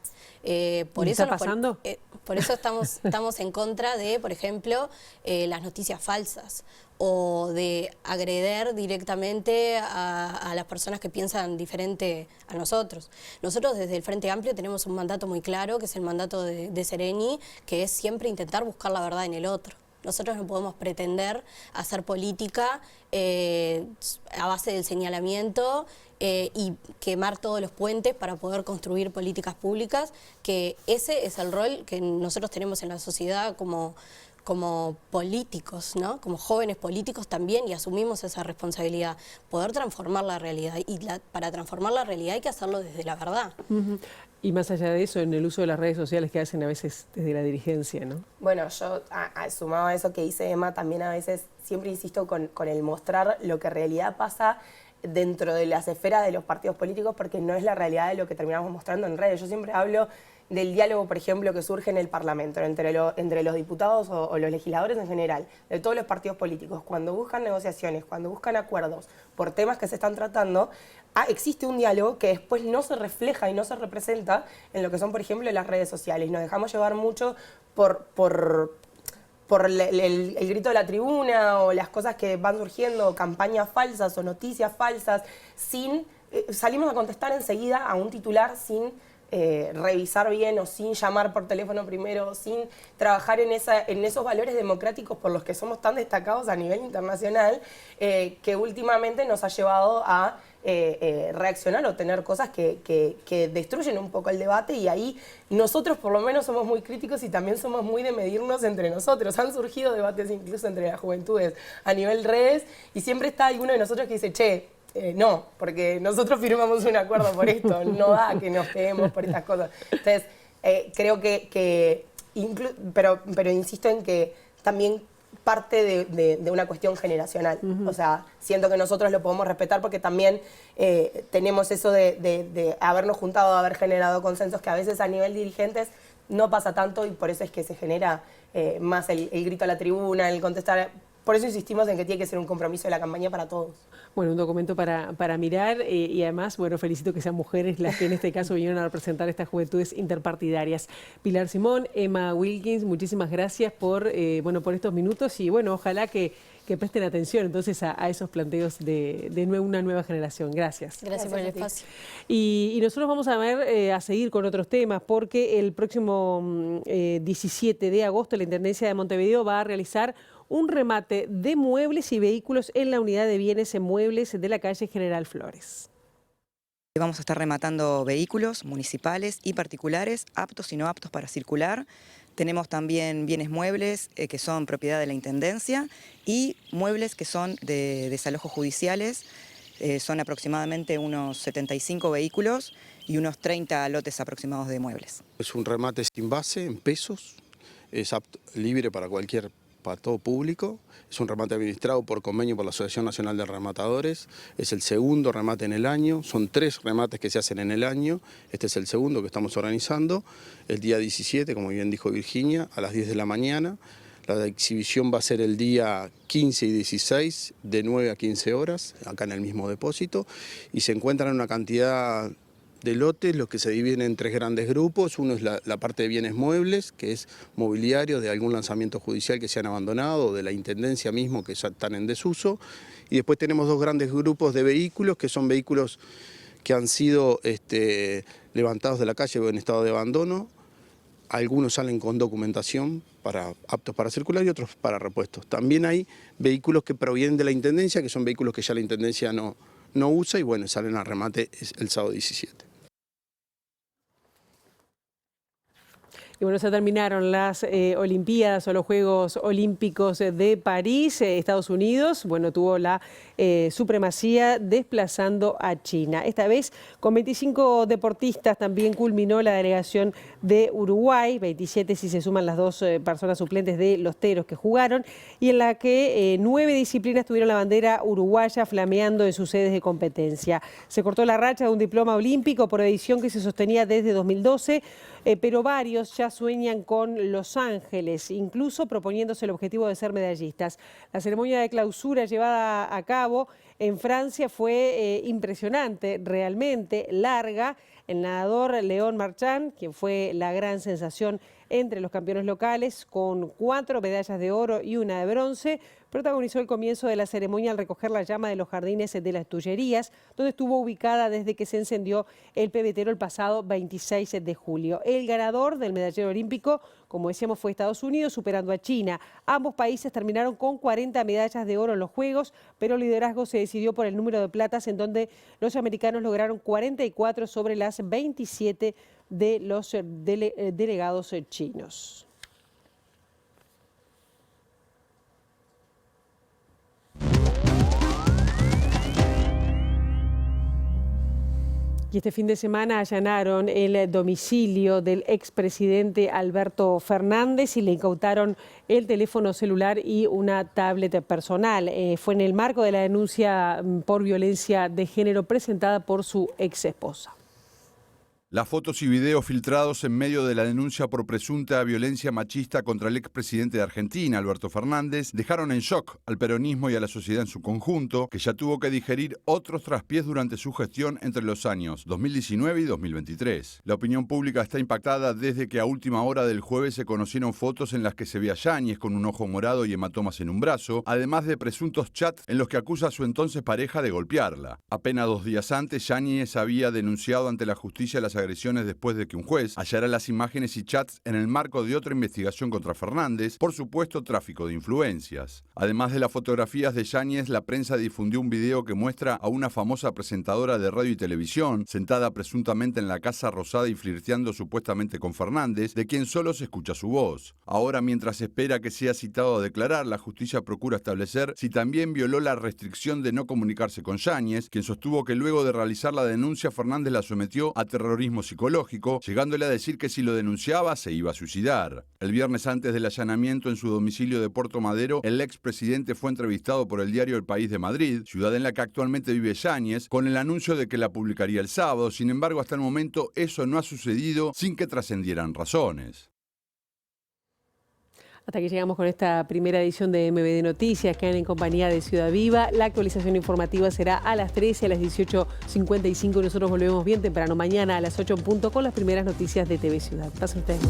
Por eso ¿Está pasando? Por eso estamos en contra de, por ejemplo, las noticias falsas o de agreder directamente a las personas que piensan diferente a nosotros. Nosotros desde el Frente Amplio tenemos un mandato muy claro, que es el mandato de Sereni, que es siempre intentar buscar la verdad en el otro. Nosotros no podemos pretender hacer política a base del señalamiento y quemar todos los puentes para poder construir políticas públicas, que ese es el rol que nosotros tenemos en la sociedad como políticos, ¿no? Como jóvenes políticos también, y asumimos esa responsabilidad, poder transformar la realidad. Y para transformar la realidad hay que hacerlo desde la verdad. Y más allá de eso, en el uso de las redes sociales que hacen a veces desde la dirigencia, ¿no? Bueno, yo sumado a eso que dice Emma, también a veces siempre insisto con el mostrar lo que en realidad pasa dentro de las esferas de los partidos políticos, porque no es la realidad de lo que terminamos mostrando en redes. Yo siempre hablo del diálogo, por ejemplo, que surge en el Parlamento, entre los diputados o los legisladores en general, de todos los partidos políticos. Cuando buscan negociaciones, cuando buscan acuerdos por temas que se están tratando, existe un diálogo que después no se refleja y no se representa en lo que son, por ejemplo, las redes sociales. Nos dejamos llevar mucho por el grito de la tribuna o las cosas que van surgiendo, campañas falsas o noticias falsas, salimos a contestar enseguida a un titular sin revisar bien o sin llamar por teléfono primero, sin trabajar en esos valores democráticos por los que somos tan destacados a nivel internacional, que últimamente nos ha llevado a reaccionar o tener cosas que destruyen un poco el debate, y ahí nosotros por lo menos somos muy críticos y también somos muy de medirnos entre nosotros. Han surgido debates incluso entre las juventudes a nivel redes y siempre está alguno de nosotros que dice, che, no, porque nosotros firmamos un acuerdo por esto, no da que nos quedemos por estas cosas. Entonces, creo pero insisto en que también parte de una cuestión generacional. O sea, siento que nosotros lo podemos respetar porque también tenemos eso de habernos juntado, de haber generado consensos que a veces a nivel dirigentes no pasa tanto, y por eso es que se genera más el grito a la tribuna, el contestar. Por eso insistimos en que tiene que ser un compromiso de la campaña para todos. Bueno, un documento para mirar y además, bueno, felicito que sean mujeres las que en este caso vinieron a representar estas juventudes interpartidarias. Pilar Simón, Emma Wilkins, muchísimas gracias por estos minutos y bueno, ojalá que presten atención entonces a esos planteos de una nueva generación. Gracias. Gracias por el espacio. Y nosotros vamos a seguir con otros temas porque el próximo 17 de agosto la Intendencia de Montevideo va a realizar un remate de muebles y vehículos en la unidad de bienes en muebles de la calle General Flores. Vamos a estar rematando vehículos municipales y particulares, aptos y no aptos para circular. Tenemos también bienes muebles que son propiedad de la Intendencia y muebles que son de desalojos judiciales. Son aproximadamente unos 75 vehículos y unos 30 lotes aproximados de muebles. Es un remate sin base, en pesos, es libre para todo público. Es un remate administrado por convenio por la Asociación Nacional de Rematadores. Es el segundo remate en el año. Son 3 remates que se hacen en el año. Este es el segundo que estamos organizando. El día 17, como bien dijo Virginia, a las 10 de la mañana. La exhibición va a ser el día 15 y 16, de 9 a 15 horas, acá en el mismo depósito. Y se encuentran una cantidad de lotes, los que se dividen en 3 grandes grupos. Uno es la parte de bienes muebles, que es mobiliario de algún lanzamiento judicial que se han abandonado, o de la Intendencia mismo que ya están en desuso. Y después tenemos 2 grandes grupos de vehículos, que son vehículos que han sido levantados de la calle o en estado de abandono. Algunos salen con documentación aptos para circular y otros para repuestos. También hay vehículos que provienen de la Intendencia, que son vehículos que ya la Intendencia no usa y bueno, salen a remate el sábado 17. Y bueno, se terminaron las Olimpiadas o los Juegos Olímpicos de París. Estados Unidos, bueno, tuvo la supremacía desplazando a China. Esta vez con 25 deportistas también culminó la delegación de Uruguay, 27 si se suman las 2 personas suplentes de los teros que jugaron, y en la que 9 disciplinas tuvieron la bandera uruguaya flameando en sus sedes de competencia. Se cortó la racha de un diploma olímpico por edición que se sostenía desde 2012, pero varios ya sueñan con Los Ángeles, incluso proponiéndose el objetivo de ser medallistas. La ceremonia de clausura llevada a cabo en Francia fue impresionante, realmente larga. El nadador León Marchand, quien fue la gran sensación entre los campeones locales, con 4 medallas de oro y 1 de bronce, protagonizó el comienzo de la ceremonia al recoger la llama de los jardines de las Tullerías, donde estuvo ubicada desde que se encendió el pebetero el pasado 26 de julio. El ganador del medallero olímpico, como decíamos, fue Estados Unidos, superando a China. Ambos países terminaron con 40 medallas de oro en los Juegos, pero el liderazgo se decidió por el número de platas, en donde los americanos lograron 44 sobre las 27 de los delegados chinos. Y este fin de semana allanaron el domicilio del expresidente Alberto Fernández y le incautaron el teléfono celular y una tablet personal. Fue en el marco de la denuncia por violencia de género presentada por su exesposa. Las fotos y videos filtrados en medio de la denuncia por presunta violencia machista contra el expresidente de Argentina, Alberto Fernández, dejaron en shock al peronismo y a la sociedad en su conjunto, que ya tuvo que digerir otros traspiés durante su gestión entre los años 2019 y 2023. La opinión pública está impactada desde que a última hora del jueves se conocieron fotos en las que se ve a Yáñez con un ojo morado y hematomas en un brazo, además de presuntos chats en los que acusa a su entonces pareja de golpearla. Apenas 2 días antes, Yáñez había denunciado ante la justicia las agresiones después de que un juez hallara las imágenes y chats en el marco de otra investigación contra Fernández por supuesto tráfico de influencias. Además de las fotografías de Yáñez, la prensa difundió un video que muestra a una famosa presentadora de radio y televisión sentada presuntamente en la Casa Rosada y flirteando supuestamente con Fernández, de quien solo se escucha su voz. Ahora, mientras espera que sea citado a declarar, la justicia procura establecer si también violó la restricción de no comunicarse con Yáñez, quien sostuvo que luego de realizar la denuncia Fernández la sometió a terrorismo psicológico, llegándole a decir que si lo denunciaba se iba a suicidar. El viernes antes del allanamiento en su domicilio de Puerto Madero, el expresidente fue entrevistado por el diario El País de Madrid, ciudad en la que actualmente vive Yáñez, con el anuncio de que la publicaría el sábado. Sin embargo, hasta el momento eso no ha sucedido sin que trascendieran razones. Hasta aquí llegamos con esta primera edición de MBD Noticias, que en compañía de Ciudad Viva. La actualización informativa será a las 13, a las 18:55. Nosotros volvemos bien temprano mañana a las 8 en punto con las primeras noticias de TV Ciudad. Pasen ustedes.